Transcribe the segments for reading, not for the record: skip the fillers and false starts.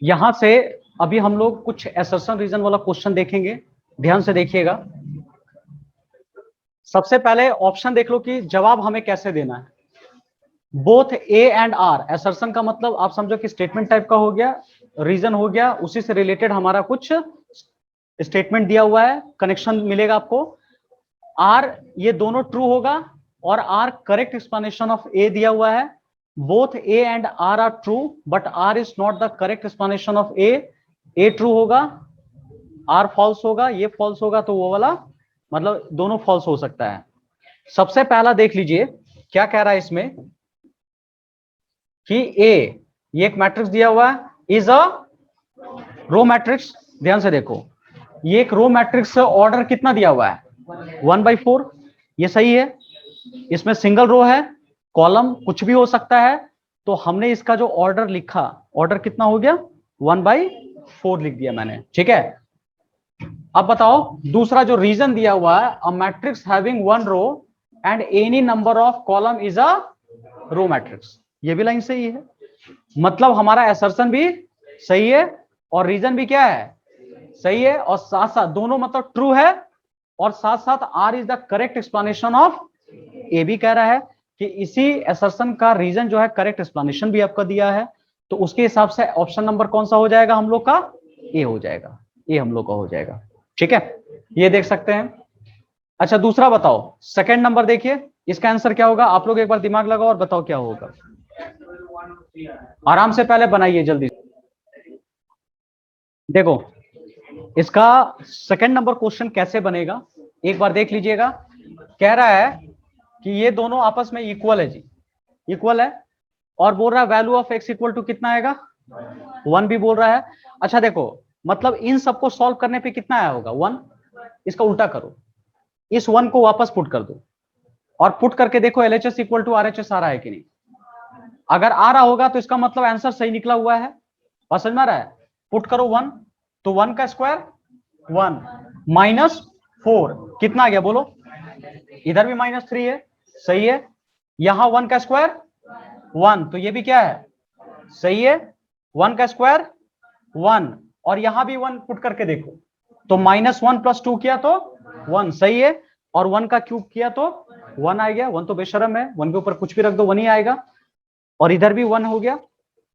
यहां से अभी हम लोग कुछ असर्शन रीजन वाला क्वेश्चन देखेंगे, ध्यान से देखिएगा। सबसे पहले ऑप्शन देख लो कि जवाब हमें कैसे देना है। Both A and R, assertion का मतलब आप समझो कि स्टेटमेंट टाइप का हो गया, रीजन हो गया, उसी से रिलेटेड हमारा कुछ स्टेटमेंट दिया हुआ है, कनेक्शन मिलेगा आपको। आर ये दोनों ट्रू होगा और R correct explanation of A दिया हुआ है। Both A and R true but R is not the correct explanation of A. A true होगा, आर फॉल्स होगा, ये फॉल्स होगा, तो वो वाला मतलब दोनों फॉल्स हो सकता है। सबसे पहला देख लीजिए क्या कह रहा है इसमें कि ए, ये एक मैट्रिक्स दिया हुआ है, इज अ रो मैट्रिक्स। ध्यान से देखो, ये एक रो मैट्रिक्स ऑर्डर कितना दिया हुआ है 1/4, ये सही है। इसमें सिंगल रो है, कॉलम कुछ भी हो सकता है, तो हमने इसका जो ऑर्डर लिखा, ऑर्डर कितना हो गया 1/4 लिख दिया मैंने, ठीक है। अब बताओ दूसरा जो रीजन दिया हुआ है, a matrix having one row and any number of column is a row matrix, ये भी लाइन सही है। मतलब हमारा असर्शन भी सही है और रीजन भी क्या है, सही है, और साथ साथ दोनों मतलब ट्रू है, और साथ साथ R is the correct explanation of A भी कह रहा है कि इसी असर्शन का रीजन जो है करेक्ट एक्सप्लेनेशन भी आपका दिया है। तो उसके हिसाब से ऑप्शन नंबर कौन सा हो जाएगा हम लोग का, ए हो जाएगा, ए हम लोग का हो जाएगा, ठीक है, ये देख सकते हैं। अच्छा दूसरा बताओ, सेकंड नंबर देखिए, इसका आंसर क्या होगा, आप लोग एक बार दिमाग लगाओ और बताओ क्या होगा। आराम से पहले बनाइए जल्दी। देखो इसका सेकंड नंबर क्वेश्चन कैसे बनेगा एक बार देख लीजिएगा। कह रहा है कि ये दोनों आपस में इक्वल है जी, इक्वल है, और बोल रहा है value of x equal to कितना आएगा 1 भी बोल रहा है। अच्छा देखो मतलब इन सबको सॉल्व करने पे कितना आया होगा 1, इसका उल्टा करो, इस 1 को वापस पुट कर दो और पुट करके देखो एलएचएस इक्वल टू आरएचएस आ रहा है कि नहीं। अगर आ रहा होगा तो इसका मतलब आंसर सही निकला हुआ है, बात समझ में आ रहा है। पुट करो 1, तो 1 का स्क्वायर 1 -4 कितना आ गया बोलो, इधर भी -3 है, सही है। यहां 1 का स्क्वायर 1, तो ये भी क्या है, सही है। 1 का स्क्वायर 1, और यहां भी 1 पुट करके देखो, तो -1 + 2 किया तो 1, सही है। और 1 का क्यूब किया तो 1 आ गया, 1 तो बेशरम है, 1 के ऊपर कुछ भी रख दो 1 ही आएगा, और इधर भी 1 हो गया।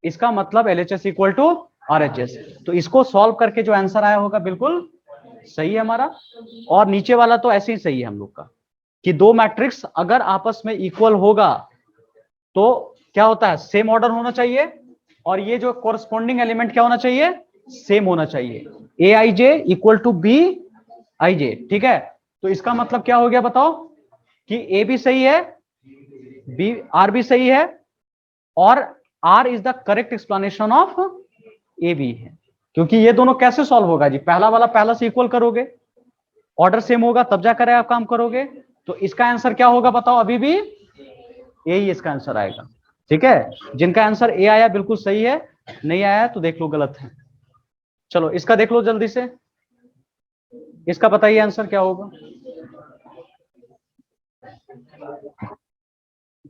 इसका मतलब एलएचएस इक्वल टू आरएचएस। तो इसको सॉल्व करके जो आंसर आया होगा बिल्कुल सही है हमारा। और नीचे वाला तो ऐसे ही सही है हम लोग का, कि दो मैट्रिक्स अगर आपस में इक्वल होगा तो क्या होता है, सेम ऑर्डर होना चाहिए, और ये जो कोरस्पॉन्डिंग एलिमेंट क्या होना चाहिए, सेम होना चाहिए, ए आई J equal to B I जे, ठीक है। तो इसका मतलब क्या हो गया बताओ, कि ए भी सही है, बी आर भी सही है, और R is the correct explanation of A भी है। क्योंकि ये दोनों कैसे सॉल्व होगा जी, पहला वाला पहला से इक्वल करोगे, ऑर्डर सेम होगा तब जाकर आप काम करोगे। तो इसका आंसर क्या होगा बताओ, अभी भी ए ही इसका आंसर आएगा, ठीक है। जिनका आंसर ए आया बिल्कुल सही है, नहीं आया तो देख लो गलत है। चलो इसका देख लो जल्दी से, इसका बताइए आंसर क्या होगा।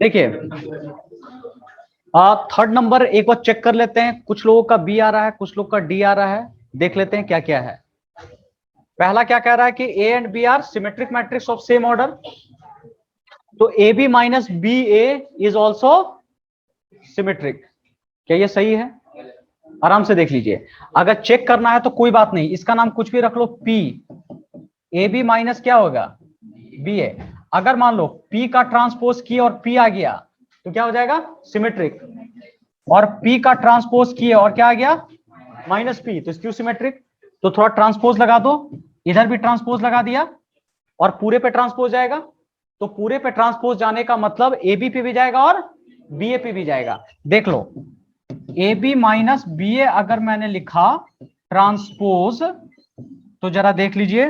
देखिए थर्ड नंबर एक बार चेक कर लेते हैं, कुछ लोगों का बी आ रहा है, कुछ लोग का डी आ रहा है, देख लेते हैं क्या क्या है। पहला क्या कह रहा है कि A and B are symmetric matrix of same order, तो A B minus B A is also symmetric, क्या ये सही है, आराम से देख लीजिए। अगर चेक करना है तो कोई बात नहीं, इसका नाम कुछ भी रख लो, पी ए बी माइनस क्या होगा बी ए। अगर मान लो P का ट्रांसपोज किए और P आ गया तो क्या हो जाएगा सिमेट्रिक, और P का ट्रांसपोज किए और क्या आ गया -P, तो स्क्यू सिमेट्रिक। तो थोड़ा ट्रांसपोज लगा दो, इधर भी ट्रांसपोज लगा दिया, और पूरे पे ट्रांसपोज जाएगा, तो पूरे पे ट्रांसपोज जाने का मतलब ए बी पे भी जाएगा और बी ए पे भी जाएगा। देख लो ए बी माइनस बी ए अगर मैंने लिखा ट्रांसपोज, तो जरा देख लीजिए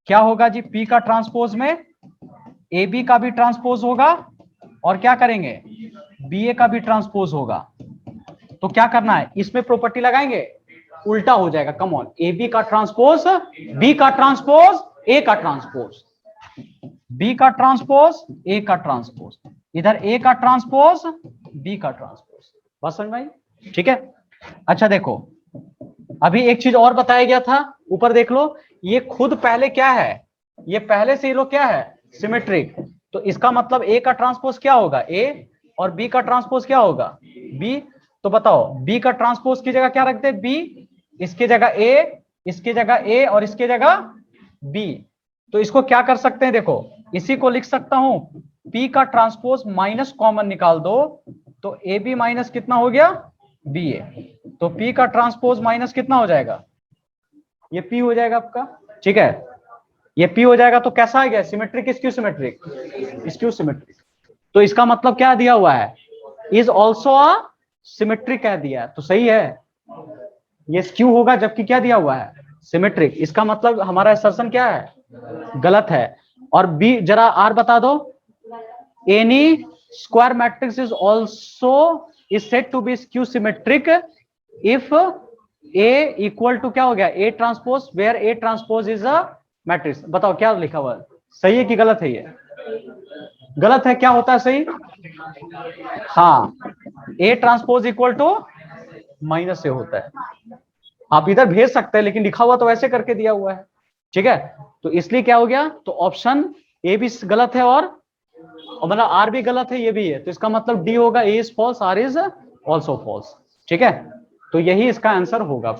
क्या होगा जी, P का ट्रांसपोज में ए बी का भी ट्रांसपोज होगा, और क्या करेंगे बी ए का भी ट्रांसपोज होगा। तो क्या करना है, इसमें प्रॉपर्टी लगाएंगे, उल्टा हो जाएगा, कम ऑन, ए बी का ट्रांसपोज बी का ट्रांसपोज ए का ट्रांसपोज, बी का ट्रांसपोज ए का ट्रांसपोज, इधर ए का ट्रांसपोज बी का ट्रांसपोज, बस समझ में आई, ठीक है। अच्छा देखो, अभी एक चीज और बताया गया था, ऊपर देख लो, ये खुद पहले क्या है, ये पहले से ये लोग क्या है, सिमेट्रिक। तो इसका मतलब ए का ट्रांसपोज क्या होगा, ए, और बी का ट्रांसपोज क्या होगा, बी। तो बताओ बी का ट्रांसपोज की जगह क्या रखते हैं, बी, इसकी जगह ए, इसकी जगह ए, और इसकी जगह बी। तो इसको क्या कर सकते हैं, देखो इसी को लिख सकता हूं, पी का ट्रांसपोज माइनस कॉमन निकाल दो, तो ए बी माइनस कितना हो गया, बी ए। तो पी का ट्रांसपोज माइनस कितना हो जाएगा, ये पी हो जाएगा आपका, ठीक है। ये पी हो जाएगा तो कैसा आ गया, symmetric skew symmetric, skew symmetric. तो इसका मतलब क्या दिया हुआ है, इज ऑल्सो अ सिमेट्रिक कह दिया है, तो सही है, ये स्क्यू होगा जबकि क्या दिया हुआ है, सिमेट्रिक। इसका मतलब हमारा असर्शन क्या है, गलत है। और बी जरा आर बता दो, any square matrix is also is said to be skew symmetric if A equal to क्या हो गया, A transpose, where A transpose is a matrix. बताओ क्या लिखा हुआ है, सही है कि गलत है, ये गलत है, क्या होता है सही, हाँ, A transpose equal to minus A होता है। आप इधर भेज सकते हैं लेकिन लिखा हुआ तो वैसे करके दिया हुआ है, ठीक है। तो इसलिए क्या हो गया, तो ऑप्शन ए भी गलत है, और मतलब आर भी गलत है, ये भी है। तो इसका मतलब डी होगा, A is false, R is also false, ठीक है। तो यही इसका आंसर होगा।